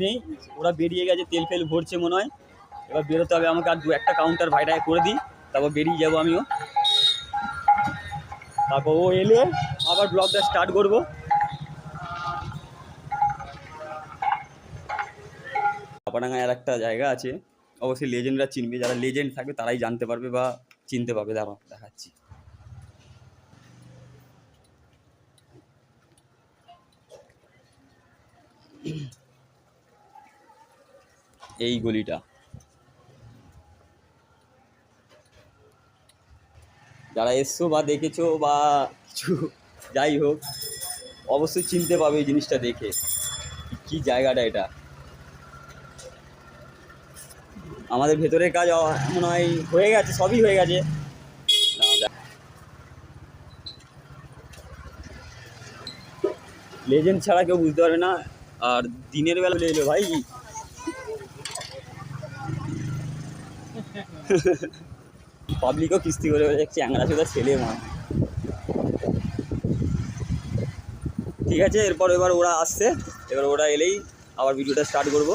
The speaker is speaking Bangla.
নেই, ওরা বেরিয়ে গেছে, তেল ফেল ভরছে মনে হয়। এবার বেরোতে হবে আমাকে, আর 2-1টা কাউন্টার ভাইটাকে করে দিই, তারপর বেরিয়ে যাবো আমিও। তারপর ও এলে আবার ব্লগটা স্টার্ট করবো। চাপাডাঙ্গায় আর একটা জায়গা আছে, অবশ্যই লেজেন্ডরা চিনবে, যারা লেজেন্ড থাকবে তারাই জানতে পারবে বা চিনতে পারবে। দেখাচ্ছি। এই গলিটা, যারা এসছো বা দেখেছো বা কিছু যাই হোক, অবশ্যই চিনতে পাবে এই জিনিসটা দেখে, কি জায়গাটা এটা। আমাদের ভেতরের কাজ মনে হয় হয়ে গেছে, সবই হয়ে গেছে। লেজেন্ড ছাড়া কেউ বুঝতে পারবে না। আর দিনের বেলা এলো ভাই, পাবলিকও কিস্তি করে চ্যাংড়া চোদা ছেলে মা। ঠিক আছে, এবার ওরা আসছে, এবার ওরা এলেই আবার ভিডিওটা স্টার্ট করবো।